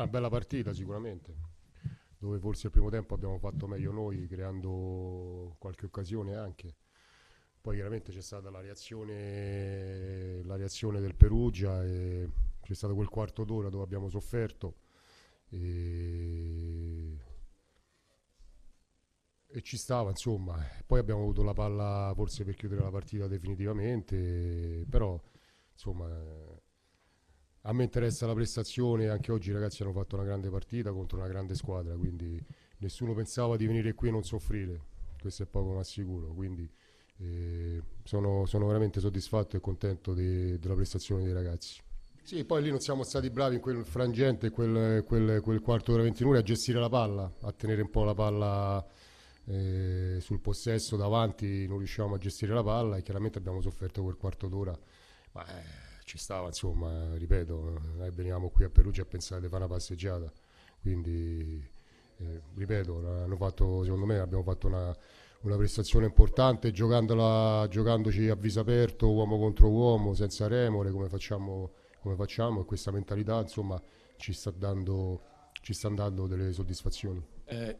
Bella partita sicuramente, dove forse il primo tempo abbiamo fatto meglio noi, creando qualche occasione anche. Poi chiaramente c'è stata la reazione del Perugia e c'è stato quel quarto d'ora dove abbiamo sofferto e, e ci stava, insomma. Poi abbiamo avuto la palla forse per chiudere la partita definitivamente, però insomma a me interessa la prestazione, anche oggi i ragazzi hanno fatto una grande partita contro una grande squadra, quindi nessuno pensava di venire qui e non soffrire, questo è poco ma sicuro, quindi sono veramente soddisfatto e contento della prestazione dei ragazzi. Sì, poi lì non siamo stati bravi in quel frangente, quel quarto d'ora 20 minuti a gestire la palla, a tenere un po' la palla sul possesso davanti, non riuscivamo a gestire la palla e chiaramente abbiamo sofferto quel quarto d'ora, ma ci stava, insomma, ripeto, noi venivamo qui a Perugia a pensare di fare una passeggiata, quindi ripeto, hanno fatto, secondo me abbiamo fatto una prestazione importante giocandoci a viso aperto, uomo contro uomo, senza remore, come facciamo e questa mentalità insomma ci sta dando delle soddisfazioni.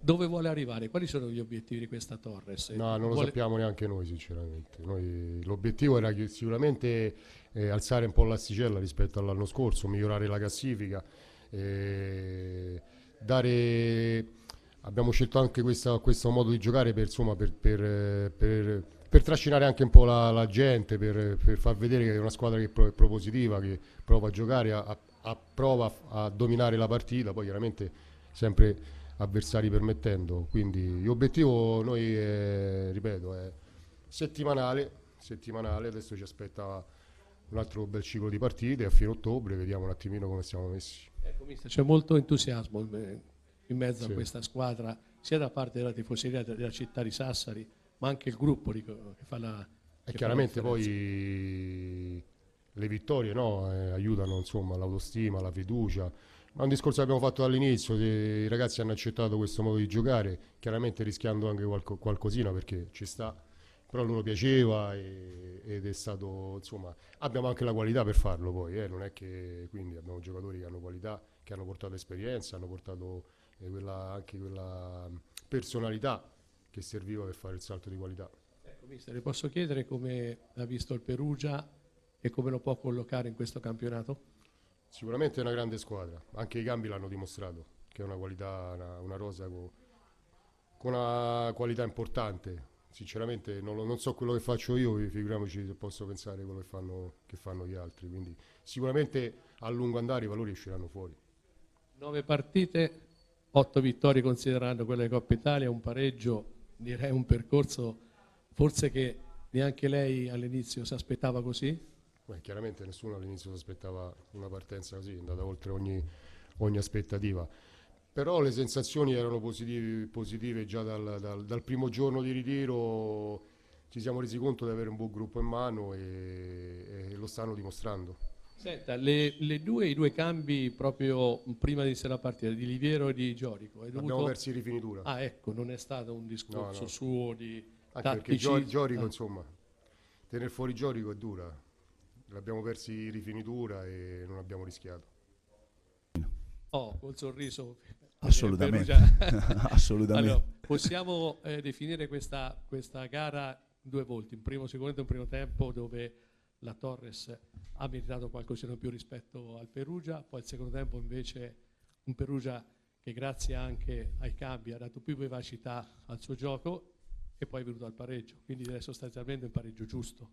Dove vuole arrivare? Quali sono gli obiettivi di questa Torres? No, non lo sappiamo neanche noi sinceramente. L'obiettivo era sicuramente alzare un po' l'asticella rispetto all'anno scorso, migliorare la classifica, eh, dare abbiamo scelto anche questo modo di giocare per trascinare anche un po' la gente, per far vedere che è una squadra che è propositiva, che prova a giocare, prova a dominare la partita, poi chiaramente sempre avversari permettendo. Quindi l'obiettivo noi ripeto, è settimanale, adesso ci aspetta un altro bel ciclo di partite a fine ottobre, vediamo un attimino come siamo messi. Ecco, mister, c'è molto entusiasmo in mezzo Sì. a questa squadra, sia da parte della tifoseria della città di Sassari, ma anche il gruppo che fa la E che fa la chiaramente differenza. poi le vittorie no, aiutano insomma l'autostima, la fiducia. Ma è un discorso che abbiamo fatto dall'inizio, che i ragazzi hanno accettato questo modo di giocare, chiaramente rischiando anche qualcosina perché ci sta, però a loro piaceva ed è stato, insomma, abbiamo anche la qualità per farlo poi, non è che quindi abbiamo giocatori che hanno qualità, che hanno portato esperienza, hanno portato anche quella personalità che serviva per fare il salto di qualità. Ecco, mister, le posso chiedere come ha visto il Perugia e come lo può collocare in questo campionato? Sicuramente è una grande squadra, anche i cambi l'hanno dimostrato, che è una qualità, una rosa con una qualità importante. Sinceramente non so quello che faccio io, figuriamoci se posso pensare quello che fanno gli altri. Quindi sicuramente a lungo andare i valori usciranno fuori. 9 partite, 8 vittorie considerando quelle di Coppa Italia, un pareggio, direi un percorso forse che neanche lei all'inizio si aspettava così. Chiaramente nessuno all'inizio si aspettava una partenza così, è andata oltre ogni aspettativa. Però le sensazioni erano positive già dal primo giorno di ritiro, ci siamo resi conto di avere un buon gruppo in mano e lo stanno dimostrando. Senta, i due cambi proprio prima di iniziare la partita, di Liviero e di Giorico, Abbiamo perso in rifinitura. Ah, ecco, non è stato un discorso suo di anche perché tattici. Giorico, insomma, tenere fuori Giorico è dura. L'abbiamo persi in rifinitura e non abbiamo rischiato. Oh, col sorriso. Assolutamente. Assolutamente. Allora, possiamo definire questa gara in due volti. Sicuramente un primo tempo dove la Torres ha meritato qualcosina in più rispetto al Perugia, poi il secondo tempo invece un Perugia che grazie anche ai cambi ha dato più vivacità al suo gioco e poi è venuto al pareggio. Quindi direi sostanzialmente un pareggio giusto.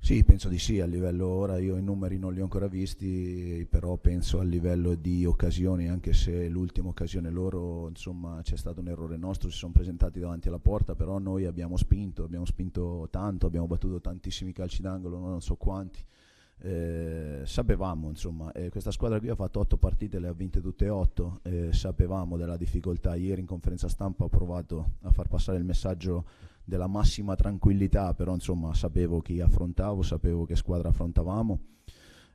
Sì, penso di sì, a livello, ora io i numeri non li ho ancora visti, però penso a livello di occasioni, anche se l'ultima occasione loro, insomma, c'è stato un errore nostro, si sono presentati davanti alla porta, però noi abbiamo spinto tanto, abbiamo battuto tantissimi calci d'angolo, non so quanti. Sapevamo, insomma, questa squadra qui ha fatto 8 partite, le ha vinte tutte e 8, sapevamo della difficoltà. Ieri in conferenza stampa ho provato a far passare il messaggio della massima tranquillità, però insomma sapevo chi affrontavo, sapevo che squadra affrontavamo.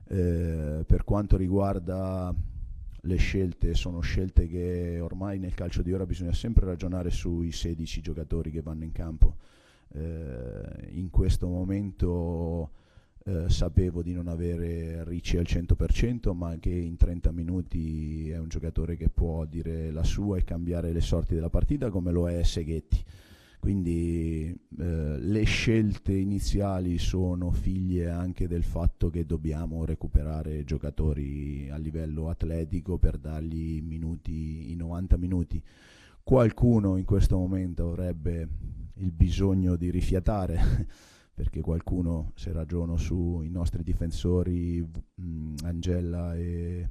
Per quanto riguarda le scelte, sono scelte che ormai nel calcio di ora bisogna sempre ragionare sui 16 giocatori che vanno in campo. In questo momento sapevo di non avere Ricci al 100%, ma che in 30 minuti è un giocatore che può dire la sua e cambiare le sorti della partita, come lo è Seghetti. Quindi le scelte iniziali sono figlie anche del fatto che dobbiamo recuperare giocatori a livello atletico per dargli minuti, i 90 minuti. Qualcuno in questo momento avrebbe il bisogno di rifiatare, perché qualcuno, se ragiono sui nostri difensori, Angella e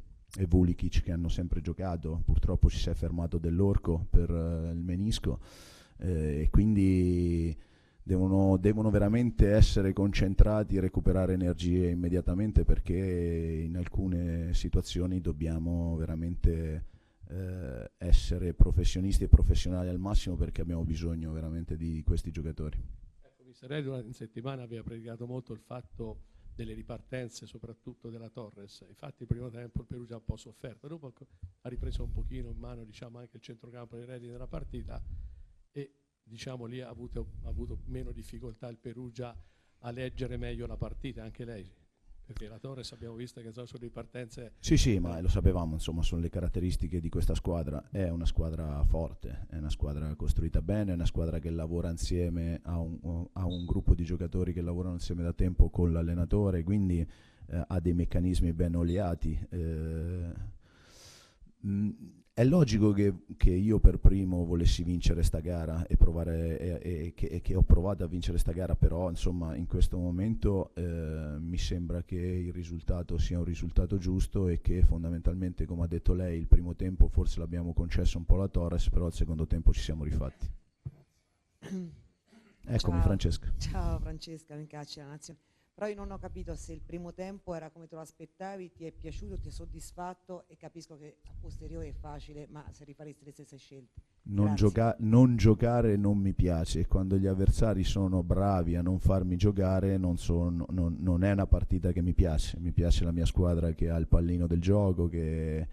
Vulikic, che hanno sempre giocato, purtroppo ci si è fermato dell'orco per il menisco, e quindi devono veramente essere concentrati e recuperare energie immediatamente, perché in alcune situazioni dobbiamo veramente essere professionisti e professionali al massimo, perché abbiamo bisogno veramente di questi giocatori. Mister Edward in settimana aveva predicato molto il fatto delle ripartenze, soprattutto della Torres. Infatti il primo tempo il Perugia ha un po' sofferto, dopo ha ripreso un pochino in mano, diciamo, anche il centrocampo dei Redi nella partita, e diciamo lì ha avuto meno difficoltà il Perugia a leggere meglio la partita, anche lei, perché la Torres abbiamo visto che sono ripartenze. Sì, ma lo sapevamo, insomma, sono le caratteristiche di questa squadra. È una squadra forte, è una squadra costruita bene, è una squadra che lavora insieme a un gruppo di giocatori che lavorano insieme da tempo con l'allenatore, quindi ha dei meccanismi ben oliati. È logico che io per primo volessi vincere sta gara e provare, e che ho provato a vincere sta gara, però insomma in questo momento mi sembra che il risultato sia un risultato giusto, e che fondamentalmente, come ha detto lei, il primo tempo forse l'abbiamo concesso un po' la Torres, però al secondo tempo ci siamo rifatti. Eccomi. Ciao. Francesca. Ciao Francesca, Mincacci, la Nazione. Però io non ho capito se il primo tempo era come te lo aspettavi, ti è piaciuto, ti è soddisfatto, e capisco che a posteriori è facile, ma se rifaresti le stesse scelte. Non giocare non mi piace. Quando gli avversari sono bravi a non farmi giocare, non è una partita che mi piace. Mi piace la mia squadra che ha il pallino del gioco, che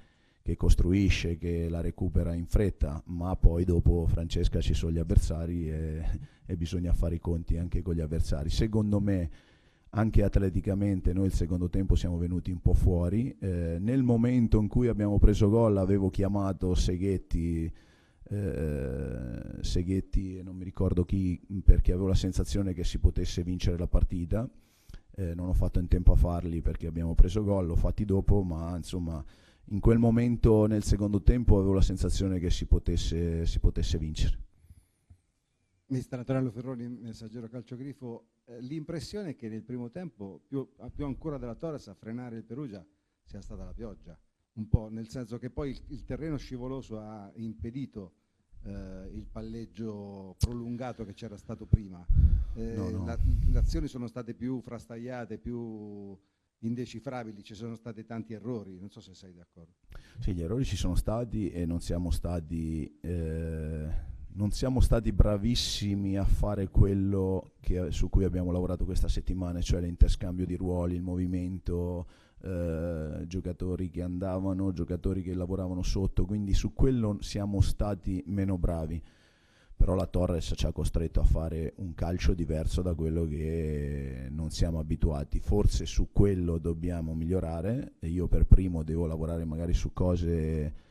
costruisce, che la recupera in fretta, ma poi dopo, Francesca, ci sono gli avversari e bisogna fare i conti anche con gli avversari. Secondo me anche atleticamente noi il secondo tempo siamo venuti un po' fuori. Nel momento in cui abbiamo preso gol avevo chiamato Seghetti e non mi ricordo chi, perché avevo la sensazione che si potesse vincere la partita. Non ho fatto in tempo a farli perché abbiamo preso gol, l'ho fatti dopo, ma insomma in quel momento nel secondo tempo avevo la sensazione che si potesse vincere. Mister Antonello Ferroni, Messaggero Calciogrifo, l'impressione è che nel primo tempo, più ancora della Torres, a frenare il Perugia sia stata la pioggia, un po', nel senso che poi il terreno scivoloso ha impedito il palleggio prolungato che c'era stato prima. No. Le azioni sono state più frastagliate, più indecifrabili, ci sono stati tanti errori, non so se sei d'accordo. Sì, gli errori ci sono stati e non siamo stati bravissimi a fare quello su cui abbiamo lavorato questa settimana, cioè l'interscambio di ruoli, il movimento, giocatori che andavano, giocatori che lavoravano sotto, quindi su quello siamo stati meno bravi. Però la Torres ci ha costretto a fare un calcio diverso da quello che non siamo abituati. Forse su quello dobbiamo migliorare, e io per primo devo lavorare magari su cose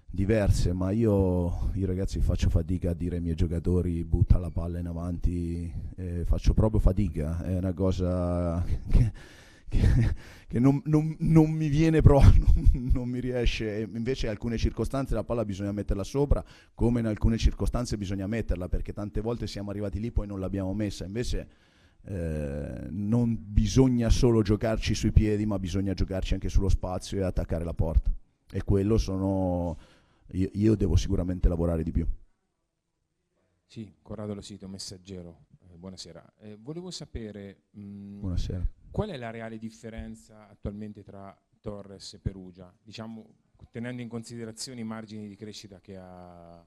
diverse, ma io ragazzi faccio fatica a dire ai miei giocatori butta la palla in avanti, faccio proprio fatica, è una cosa che non mi viene proprio, non mi riesce. Invece in alcune circostanze la palla bisogna metterla sopra, come in alcune circostanze bisogna metterla, perché tante volte siamo arrivati lì poi non l'abbiamo messa. Invece non bisogna solo giocarci sui piedi, ma bisogna giocarci anche sullo spazio e attaccare la porta, e quello io devo sicuramente lavorare di più. Sì, Corrado Lo Sito, Messaggero, buonasera. Volevo sapere Buonasera. qual è la reale differenza attualmente tra Torres e Perugia, diciamo tenendo in considerazione i margini di crescita che ha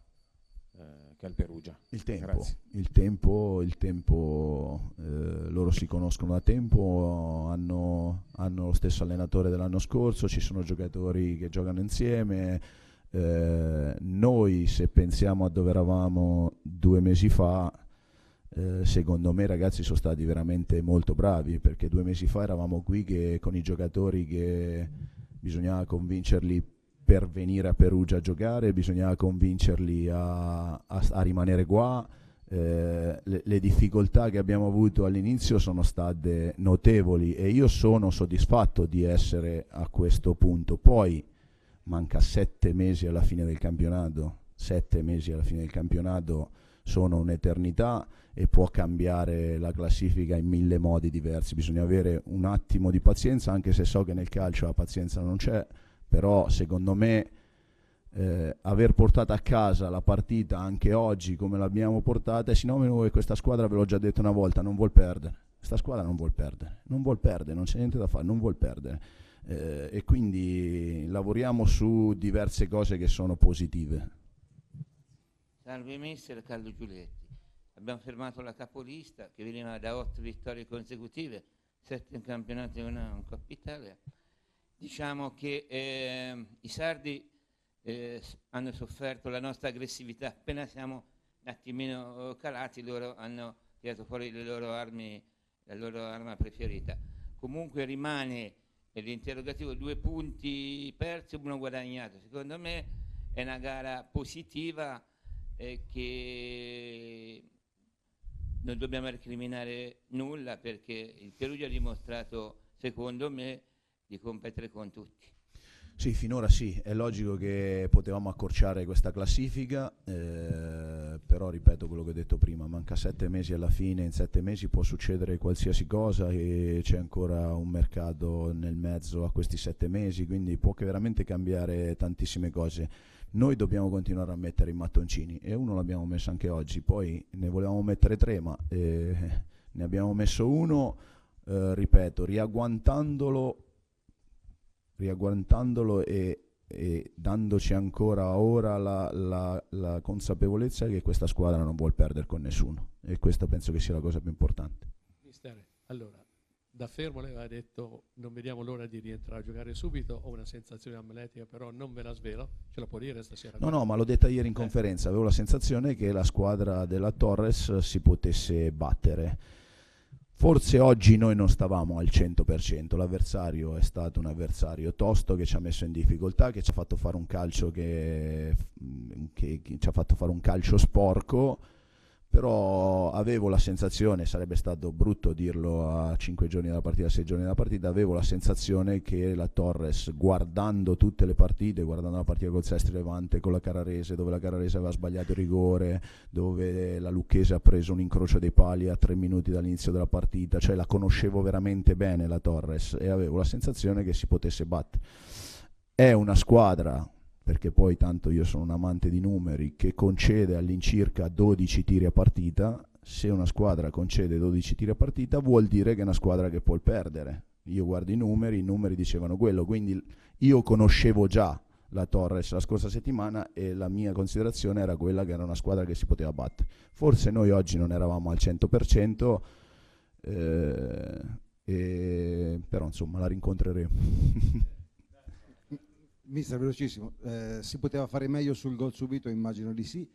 il Perugia. Il tempo. Grazie. Il tempo, loro si conoscono da tempo, hanno lo stesso allenatore dell'anno scorso, ci sono giocatori che giocano insieme. Noi, se pensiamo a dove eravamo 2 mesi fa, Secondo me ragazzi sono stati veramente molto bravi, perché 2 mesi fa eravamo qui che con i giocatori che bisognava convincerli per venire a Perugia a giocare, bisognava convincerli a rimanere qua. Le difficoltà che abbiamo avuto all'inizio sono state notevoli e io sono soddisfatto di essere a questo punto. Poi manca 7 mesi alla fine del campionato, 7 mesi alla fine del campionato sono un'eternità e può cambiare la classifica in 1000 modi diversi. Bisogna avere un attimo di pazienza, anche se so che nel calcio la pazienza non c'è, però secondo me aver portato a casa la partita anche oggi come l'abbiamo portata è sinonimo che questa squadra, ve l'ho già detto una volta, non vuol perdere. Questa squadra non vuol perdere, non c'è niente da fare, non vuol perdere. E quindi lavoriamo su diverse cose che sono positive. Salve mister, Carlo Giuletti. Abbiamo fermato la capolista che veniva da 8 vittorie consecutive, 7 in campionato e una in Coppa Italia. Diciamo che i sardi hanno sofferto la nostra aggressività. Appena siamo un attimino calati, loro hanno tirato fuori le loro armi, la loro arma preferita. Comunque rimane l'interrogativo: 2 punti persi, 1 guadagnato. Secondo me è una gara positiva che non dobbiamo recriminare nulla, perché il Perugia ha dimostrato, secondo me, di competere con tutti. Sì, finora sì, è logico che potevamo accorciare questa classifica, però ripeto quello che ho detto prima, manca 7 mesi alla fine, in 7 mesi può succedere qualsiasi cosa e c'è ancora un mercato nel mezzo a questi 7 mesi, quindi può che veramente cambiare tantissime cose. Noi dobbiamo continuare a mettere i mattoncini e uno l'abbiamo messo anche oggi, poi ne volevamo mettere 3, ma ne abbiamo messo uno, ripeto, riagguantandolo e dandoci ancora ora la consapevolezza che questa squadra non vuol perdere con nessuno, e questa penso che sia la cosa più importante. Mister, allora, da fermo lei aveva detto non vediamo l'ora di rientrare a giocare subito, ho una sensazione amletica, però non ve la svelo, ce la può dire stasera? No, ma l'ho detta ieri in conferenza, avevo la sensazione che la squadra della Torres si potesse battere. Forse oggi noi non stavamo al 100%, l'avversario è stato un avversario tosto che ci ha messo in difficoltà, che ci ha fatto fare un calcio che ci ha fatto fare un calcio sporco, però avevo la sensazione, sarebbe stato brutto dirlo a 5 giorni dalla partita, a 6 giorni dalla partita, avevo la sensazione che la Torres, guardando tutte le partite, guardando la partita col Sestri Levante, con la Carrarese, dove la Carrarese aveva sbagliato il rigore, dove la Lucchese ha preso un incrocio dei pali a 3 minuti dall'inizio della partita, cioè la conoscevo veramente bene la Torres e avevo la sensazione che si potesse battere. È una squadra, perché poi tanto io sono un amante di numeri, che concede all'incirca 12 tiri a partita. Se una squadra concede 12 tiri a partita vuol dire che è una squadra che può perdere. Io guardo i numeri dicevano quello, quindi io conoscevo già la Torres la scorsa settimana e la mia considerazione era quella che era una squadra che si poteva battere. Forse noi oggi non eravamo al 100%, però insomma la rincontreremo. Mister, velocissimo, si poteva fare meglio sul gol subito? Immagino di sì.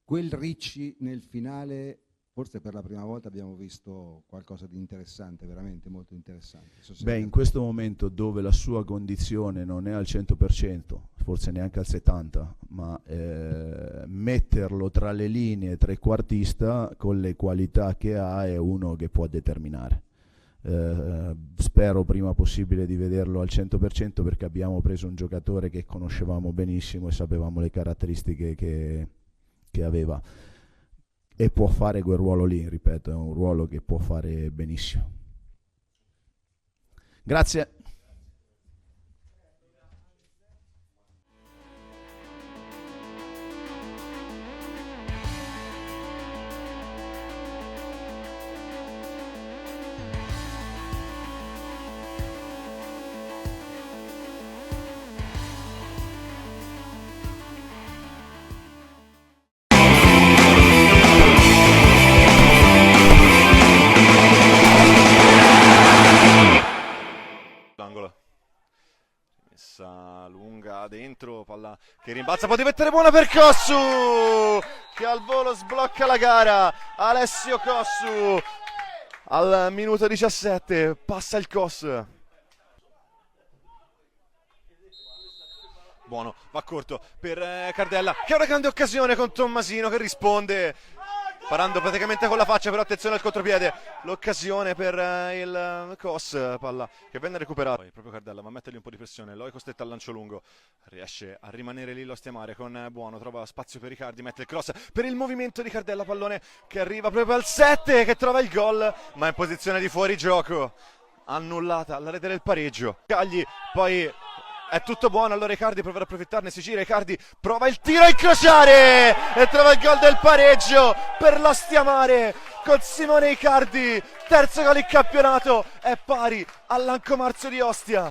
Quel Ricci nel finale, forse per la prima volta abbiamo visto qualcosa di interessante, veramente molto interessante. Beh, in questo momento dove la sua condizione non è al 100%, forse neanche al 70%, ma metterlo tra le linee trequartista con le qualità che ha è uno che può determinare. Spero prima possibile di vederlo al 100%, perché abbiamo preso un giocatore che conoscevamo benissimo e sapevamo le caratteristiche che aveva e può fare quel ruolo lì, ripeto, è un ruolo che può fare benissimo. Grazie. messa lunga dentro, palla che rimbalza, può diventare buona per Cossu che al volo sblocca la gara. Alessio Cossu al minuto 17 passa il COS. Buono, va corto per Cardella che ha una grande occasione con Tommasino che risponde parando praticamente con la faccia, però attenzione al contropiede, l'occasione per il COS, palla che venne recuperata. Poi proprio Cardella va a mettergli un po' di pressione, Loi costretto al lancio lungo, riesce a rimanere lì lo Stiamare con Buono, trova spazio per Riccardi, mette il cross per il movimento di Cardella, pallone che arriva proprio al 7 che trova il gol, ma in posizione di fuorigioco, annullata la rete del pareggio. Cagli poi è tutto buono, allora Riccardi prova ad approfittarne, si gira, Riccardi prova il tiro a incrociare e trova il gol del pareggio per lo Stiamare con Simone Riccardi, terzo gol in campionato, è pari all'Ancomarzio di Ostia.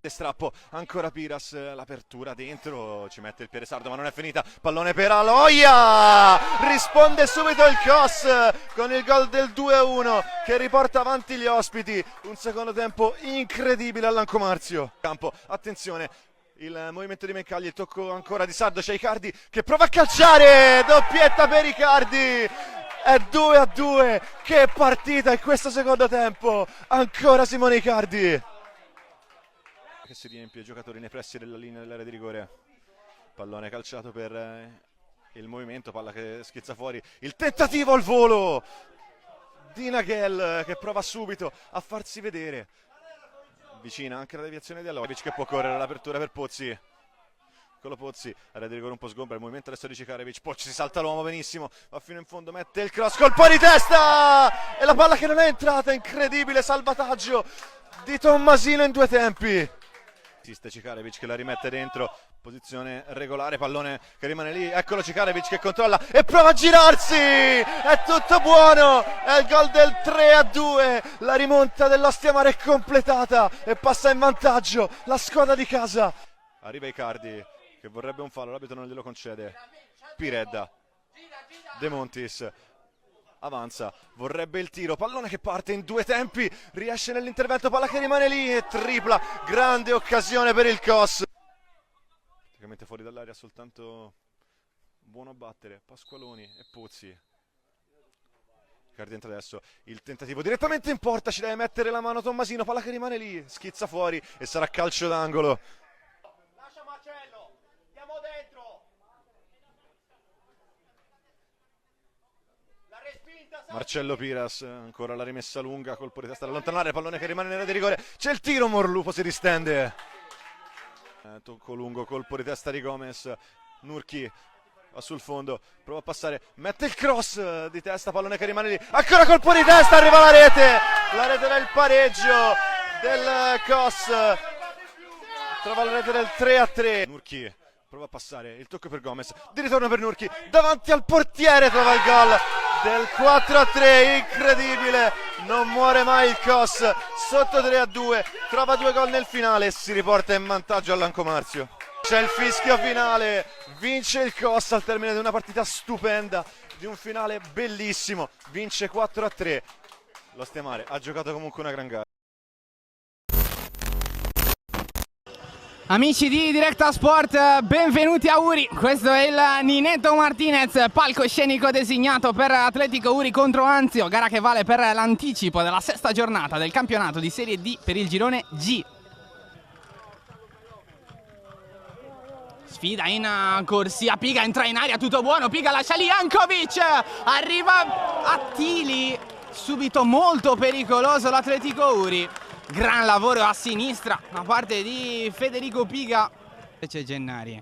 Strappo, ancora Piras, l'apertura dentro, ci mette il piede sardo ma non è finita, pallone per Aloia, risponde subito il COS con il gol del 2-1 che riporta avanti gli ospiti, un secondo tempo incredibile all'Ancomarzio. Campo, attenzione, il movimento di Mencagli, il tocco ancora di Sardo, c'è Riccardi che prova a calciare, doppietta per Riccardi, è 2-2, che partita in questo secondo tempo, ancora Simone Riccardi. Che si riempie, giocatori nei pressi della linea dell'area di rigore, pallone calciato per il movimento, palla che schizza fuori, il tentativo al volo di Nagel che prova subito a farsi vedere, vicina anche la deviazione di Alovic che può correre l'apertura per Pozzi, eccolo Pozzi, area di rigore un po' sgombra, il movimento adesso di Cikarevic, Pozzi si salta l'uomo benissimo, va fino in fondo, mette il cross, colpo di testa e la palla che non è entrata, incredibile salvataggio di Tommasino in due tempi. Esiste Cikarevic che la rimette dentro, posizione regolare, pallone che rimane lì, eccolo Cikarevic che controlla e prova a girarsi, è tutto buono, è il gol del 3-2, la rimonta dell'Ostiamare è completata e passa in vantaggio la squadra di casa. Arriva Icardi che vorrebbe un fallo, l'arbitro non glielo concede, Piredda, De Montis avanza, vorrebbe il tiro, pallone che parte in due tempi, riesce nell'intervento, palla che rimane lì e tripla, grande occasione per il COS. Praticamente fuori dall'area soltanto Buono a battere, Pasqualoni e Pozzi. Riccardi entra adesso, il tentativo direttamente in porta, ci deve mettere la mano Tommasino, palla che rimane lì, schizza fuori e sarà calcio d'angolo. Lascia Marcello, andiamo dentro. Marcello Piras, ancora la rimessa lunga, colpo di testa da allontanare, pallone che rimane nell'area di rigore, c'è il tiro, Morlupo si distende, tocco lungo, colpo di testa di Gomez, Nurchi va sul fondo, prova a passare, mette il cross di testa, pallone che rimane lì, ancora colpo di testa, arriva la rete del pareggio del COS, trova la rete del 3-3, Nurchi prova a passare, il tocco per Gomez, di ritorno per Nurchi, davanti al portiere trova il gol del 4-3, incredibile, non muore mai il COS, sotto 3-2, trova due gol nel finale e si riporta in vantaggio all'Ancomarzio. C'è il fischio finale, vince il COS al termine di una partita stupenda, di un finale bellissimo, vince 4-3, lo Stiamare ha giocato comunque una gran gara. Amici di Directa Sport, benvenuti a Uri, questo è il Ninetto Martinez, palcoscenico designato per Atletico Uri contro Anzio, gara che vale per l'anticipo della sesta giornata del campionato di Serie D per il girone G. Sfida in corsia, Piga entra in aria, tutto buono, Piga lascia lì, Jankovic, arriva Attili, subito molto pericoloso l'Atletico Uri. Gran lavoro a sinistra da parte di Federico Piga. C'è Gennari.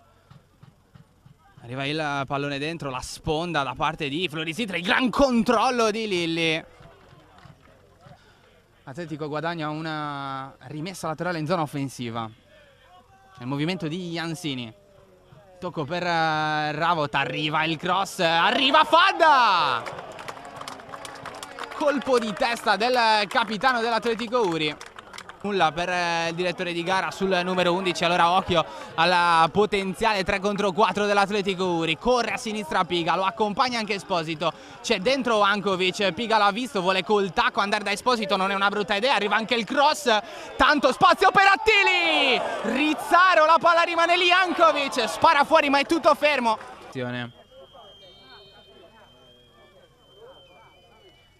Arriva il pallone dentro, la sponda da parte di Florisitra, il gran controllo di Lilli. Atletico guadagna una rimessa laterale in zona offensiva. Il movimento di Jansini. Tocco per Ravot, arriva il cross, arriva Fadda! Colpo di testa del capitano dell'Atletico Uri. Nulla per il direttore di gara sul numero 11, allora occhio alla potenziale 3 contro 4 dell'Atletico Uri. Corre a sinistra Piga, lo accompagna anche Esposito, c'è dentro Ankovic, Piga l'ha visto, vuole col tacco andare da Esposito, non è una brutta idea, arriva anche il cross, tanto spazio per Attili, Rizzaro, la palla rimane lì, Ankovic spara fuori ma è tutto fermo.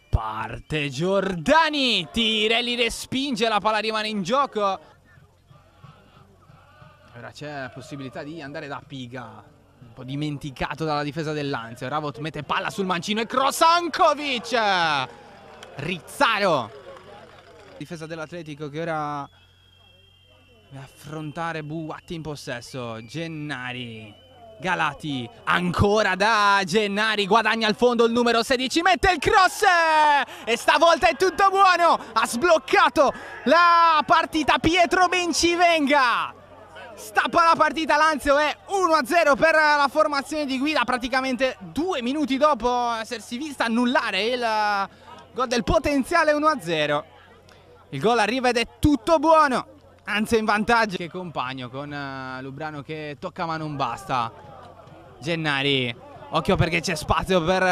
Parte Giordani, Tirelli respinge, la palla rimane in gioco. Ora c'è possibilità di andare da Piga, un po' dimenticato dalla difesa del Lazio. Ravot mette palla sul mancino e cross Ankovic. Rizzaro, difesa dell'Atletico che ora deve affrontare Buatti in possesso. Gennari, Galati, ancora da Gennari, guadagna al fondo il numero 16, mette il cross e stavolta è tutto buono, ha sbloccato la partita Pietro Bencivenga, stappa la partita, Lazio è 1-0 per la formazione di guida, praticamente 2 minuti dopo essersi vista annullare il gol del potenziale 1-0. Il gol arriva ed è tutto buono, anzi in vantaggio. Che compagno con Lubrano che tocca ma non basta. Gennari, occhio perché c'è spazio per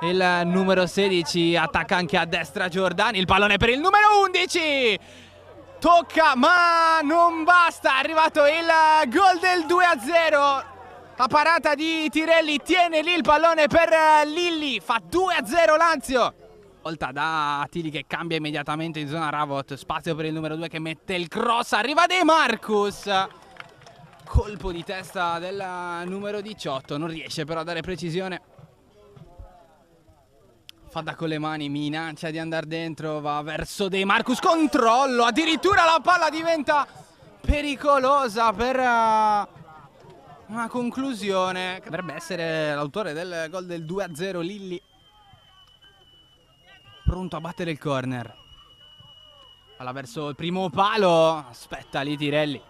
il numero 16, attacca anche a destra Giordani, il pallone per il numero 11, tocca ma non basta, è arrivato il gol del 2-0, la parata di Tirelli tiene lì il pallone per Lilli, fa 2-0 Lazio. Volta da Attili che cambia immediatamente in zona Ravot, spazio per il numero 2 che mette il cross, arriva De Marcus. Colpo di testa del numero 18, non riesce però a dare precisione. Fa da con le mani, minaccia di andare dentro, va verso De Marcus, controllo, addirittura la palla diventa pericolosa per una conclusione. Dovrebbe essere l'autore del gol del 2-0 Lilli. Pronto a battere il corner. Palla verso il primo palo, aspetta lì Tirelli.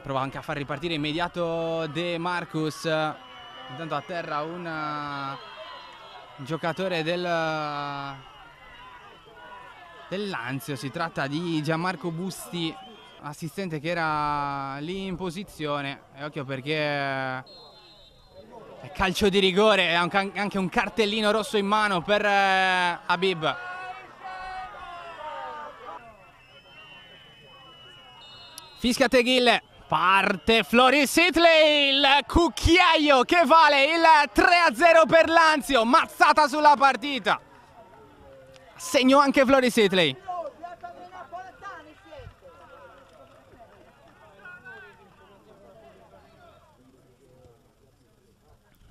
Prova anche a far ripartire immediato De Marcus. Intanto a terra un giocatore del Lazio. Si tratta di Gianmarco Busti, assistente che era lì in posizione. E occhio perché è calcio di rigore, anche un cartellino rosso in mano per Habib. Fischia Teghil. Parte Floris Hitley, il cucchiaio che vale il 3-0 per Lazio, mazzata sulla partita. Segno anche Floris Hitley.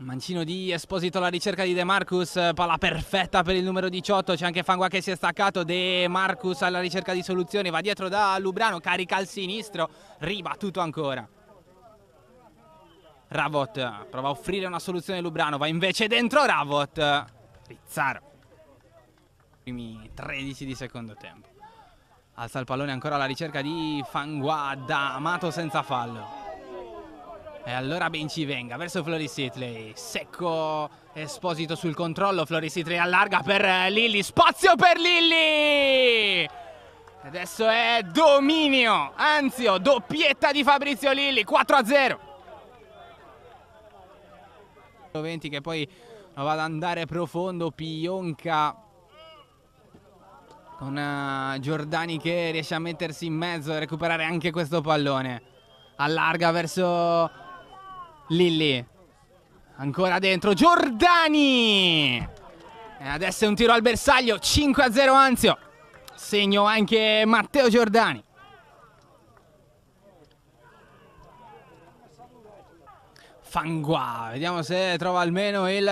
Mancino di Esposito alla ricerca di De Marcus, palla perfetta per il numero 18, c'è anche Fangua che si è staccato, De Marcus alla ricerca di soluzioni, va dietro da Lubrano, carica al sinistro, ribattuto ancora. Ravot prova a offrire una soluzione a Lubrano, va invece dentro Ravot. Rizzaro. Primi 13 di secondo tempo. Alza il pallone ancora alla ricerca di Fangua, da Amato senza fallo. E allora Bencivenga verso Floris Hitley, secco Esposito sul controllo, Floris Hitley allarga per Lilli, spazio per Lilli! Adesso è dominio, anzi doppietta di Fabrizio Lilli, 4-0. 20 che poi va ad andare profondo, Pionca con Giordani che riesce a mettersi in mezzo e recuperare anche questo pallone. Allarga verso Lilli, ancora dentro Giordani e adesso è un tiro al bersaglio, 5-0 Anzio, segno anche Matteo Giordani. Fangua, vediamo se trova almeno il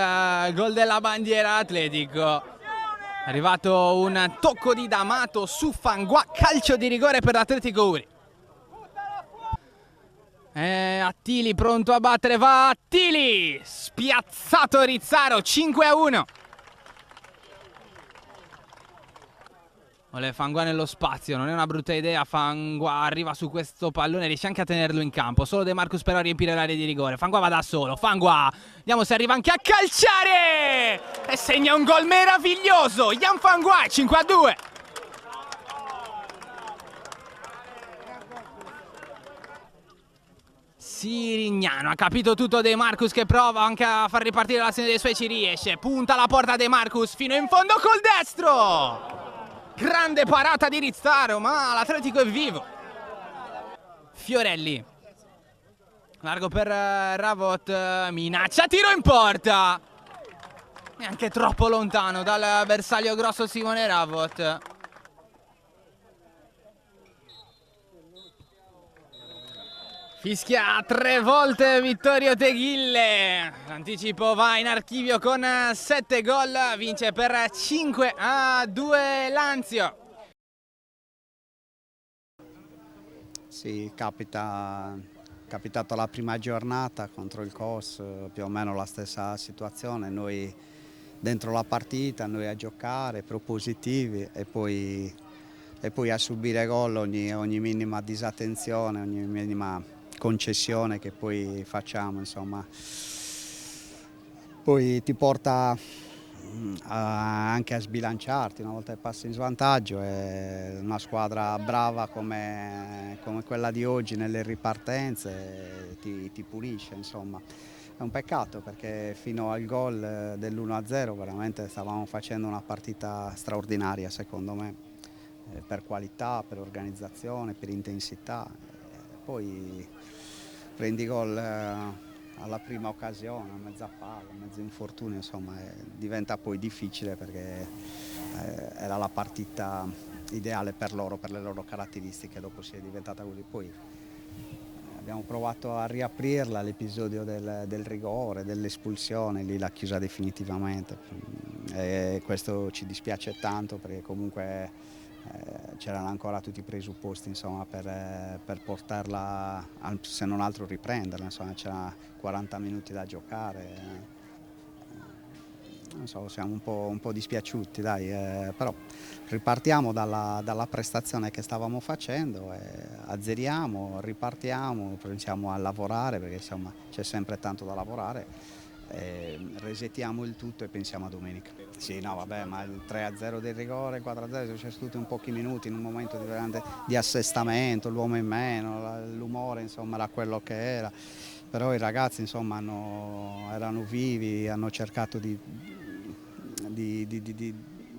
gol della bandiera Atletico. È arrivato un tocco di D'Amato su Fangua, calcio di rigore per l'Atletico Uri. Attili pronto a battere, va Attili, spiazzato Rizzaro, 5-1. Vuole Fangua nello spazio, non è una brutta idea. Fangua arriva su questo pallone, riesce anche a tenerlo in campo. Solo De Marcus però a riempire l'area di rigore. Fangua va da solo, Fangua, vediamo se arriva anche a calciare e segna un gol meraviglioso. Yan Fangua, 5-2. Sirignano, ha capito tutto De Marcus, che prova anche a far ripartire l'azione dei suoi, ci riesce. Punta la porta De Marcus fino in fondo col destro. Grande parata di Rizzaro, ma l'Atletico è vivo. Fiorelli, largo per Ravot, minaccia, tiro in porta. Neanche troppo lontano dal bersaglio grosso Simone Ravot. Fischia 3 volte Vittorio Teghille. L'anticipo va in archivio con 7 gol. Vince per 5-2 Lazio. Sì, capitato la prima giornata contro il COS, più o meno la stessa situazione. Noi dentro la partita, noi a giocare, propositivi e poi a subire gol ogni minima disattenzione, ogni minima concessione che poi facciamo, insomma, poi ti porta anche a sbilanciarti una volta che passi in svantaggio. È una squadra brava come quella di oggi nelle ripartenze ti pulisce, insomma. È un peccato perché fino al gol dell'1-0 veramente stavamo facendo una partita straordinaria, secondo me, per qualità, per organizzazione, per intensità. Poi prendi gol alla prima occasione, a mezza palla, a mezzo infortunio, insomma, diventa poi difficile perché era la partita ideale per loro, per le loro caratteristiche, dopo si è diventata così. Poi abbiamo provato a riaprirla, l'episodio del rigore, dell'espulsione, lì l'ha chiusa definitivamente e questo ci dispiace tanto perché comunque c'erano ancora tutti i presupposti, insomma, per portarla, se non altro riprenderla, insomma, c'era 40 minuti da giocare, non so, siamo un po' dispiaciuti, dai, però ripartiamo dalla prestazione che stavamo facendo, azzeriamo, ripartiamo, pensiamo a lavorare perché insomma c'è sempre tanto da lavorare. Resettiamo il tutto e pensiamo a domenica. Sì, no, vabbè, ma il 3-0 del rigore, il 4-0 è successo tutto in pochi minuti, in un momento di assestamento, l'uomo in meno, l'umore, insomma, era quello che era. Però i ragazzi, insomma, erano vivi, hanno cercato di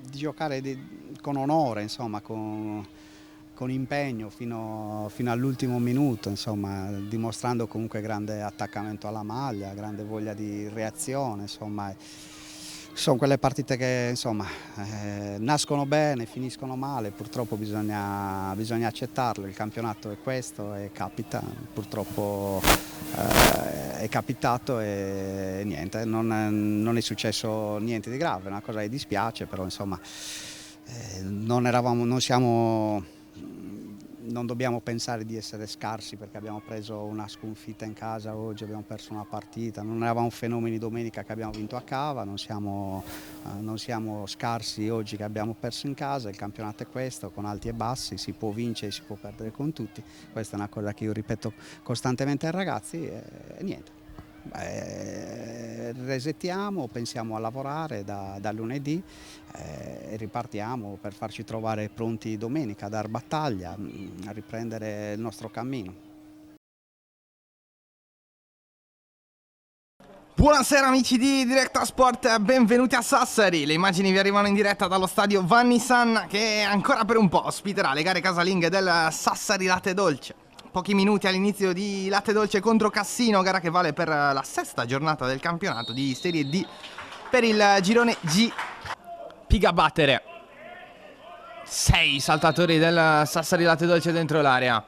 giocare con onore, insomma, con impegno fino all'ultimo minuto, insomma, dimostrando comunque grande attaccamento alla maglia, grande voglia di reazione, insomma. Sono quelle partite che, insomma, nascono bene, finiscono male, purtroppo bisogna accettarlo, il campionato è questo e capita, purtroppo è capitato e niente, non è successo niente di grave, è una cosa che dispiace, però insomma non dobbiamo pensare di essere scarsi perché abbiamo preso una sconfitta in casa oggi, abbiamo perso una partita, non eravamo fenomeni domenica che abbiamo vinto a Cava, non siamo scarsi oggi che abbiamo perso in casa, il campionato è questo, con alti e bassi, si può vincere e si può perdere con tutti, questa è una cosa che io ripeto costantemente ai ragazzi e niente. Resettiamo, pensiamo a lavorare da lunedì e ripartiamo per farci trovare pronti domenica a dar battaglia, a riprendere il nostro cammino. Buonasera amici di Diretta Sport, benvenuti a Sassari. Le immagini vi arrivano in diretta dallo stadio Vanni Sanna che ancora per un po' ospiterà le gare casalinghe del Sassari Latte Dolce. Pochi minuti all'inizio di Latte Dolce contro Cassino, gara che vale per la 6ª giornata del campionato di Serie D per il girone G. Piga a battere 6 saltatori del Sassari Latte Dolce dentro l'area.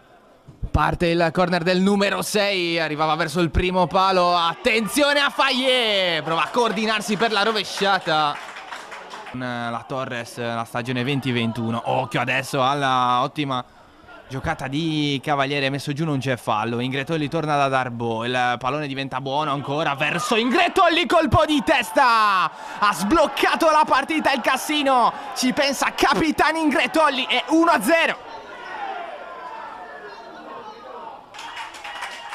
Parte il corner del numero 6, arrivava verso il primo palo, attenzione a Fayet, prova a coordinarsi per la rovesciata. La Torres, la stagione 2021, occhio adesso alla ottima Giocata di Cavaliere, messo giù, non c'è fallo. Ingretolli torna da Darbo, il pallone diventa buono ancora verso Ingretolli, colpo di testa, ha sbloccato la partita il Cassino, ci pensa capitano Ingretolli, è 1-0.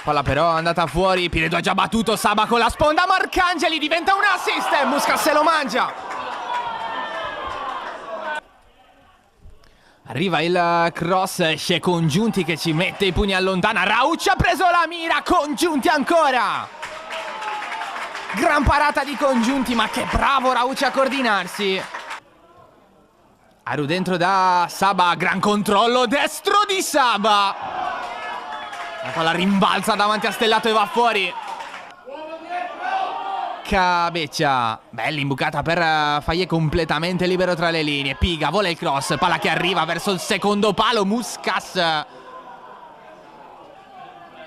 Palla però è andata fuori, Piredu ha già battuto Saba con la sponda, Marcangeli, diventa un assist e Muscas se lo mangia. Arriva il cross, esce Congiunti che ci mette i pugni allontana, Raucci ha preso la mira, Congiunti ancora. Gran parata di Congiunti, ma che bravo Raucci a coordinarsi. Aru dentro da Saba, gran controllo destro di Saba. La palla rimbalza davanti a Stellato e va fuori. Cabeccia, bella imbucata per Faye, completamente libero tra le linee. Piga, vola il cross, palla che arriva verso il secondo palo, Muscas va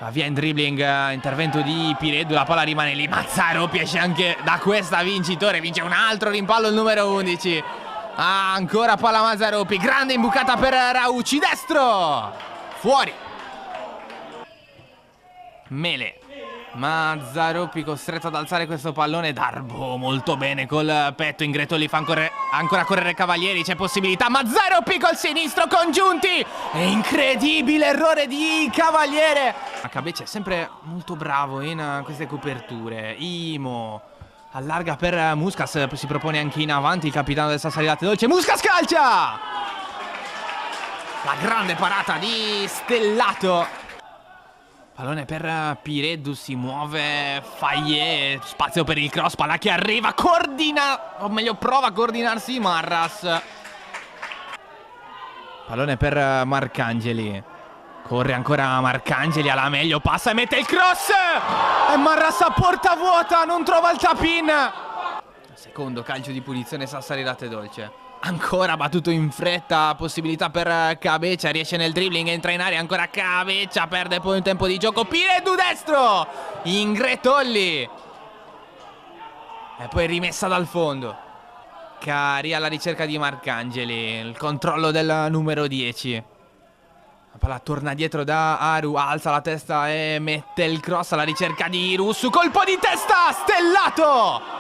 via in dribbling, intervento di Piredu, la palla rimane lì, Mazzaropi esce anche da questa vincitore, vince un altro rimpallo il numero 11. Ancora palla Mazzaropi, grande imbucata per Raucci, destro, fuori. Mele, Mazzaropi costretto ad alzare questo pallone, Darbo molto bene col petto, Ingretolli fa ancora correre Cavalieri, c'è possibilità, Mazzaropi col sinistro, Congiunti, è incredibile errore di Cavaliere. Cabeccia è sempre molto bravo in queste coperture, Imo allarga per Muscas, si propone anche in avanti il capitano del Sassari Latte Dolce, Muscas calcia, la grande parata di Stellato. Pallone per Piredu, si muove Faye, spazio per il cross, palla che arriva, coordina, o meglio prova a coordinarsi Marras. Pallone per Marcangeli, corre ancora Marcangeli, alla meglio, passa e mette il cross! E Marras a porta vuota, non trova il tap-in. Secondo calcio di punizione Sassari Latte Dolce. Ancora battuto in fretta, possibilità per Cabeccia, riesce nel dribbling, entra in area, ancora Cabeccia, perde poi un tempo di gioco, Piredu destro, Ingretolli e poi rimessa dal fondo. Cari alla ricerca di Marcangeli, il controllo del numero 10. La palla torna dietro da Aru, alza la testa e mette il cross alla ricerca di Russu, colpo di testa, Stellato!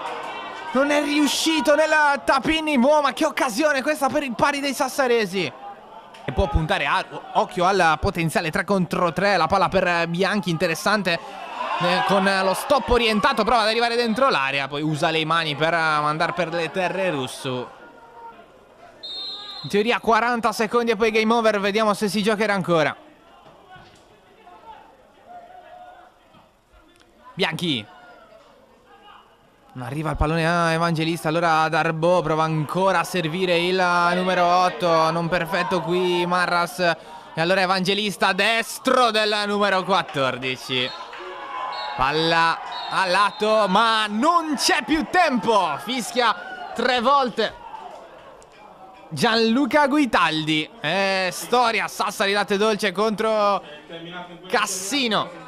Non è riuscito nel tap-in, ma che occasione questa per il pari dei sassaresi. E può puntare occhio al potenziale 3 contro 3. La palla per Bianchi, interessante, con lo stop orientato, prova ad arrivare dentro l'area, poi usa le mani per mandare per le terre Russu. In teoria 40 secondi e poi game over, vediamo se si giocherà ancora. Bianchi, arriva il pallone a Evangelista, allora Darbo prova ancora a servire il numero 8, non perfetto qui Marras, e allora Evangelista destro del numero 14. Palla a lato, ma non c'è più tempo, fischia 3 volte Gianluca Guitaldi. Storia Sassari Latte Dolce contro Cassino.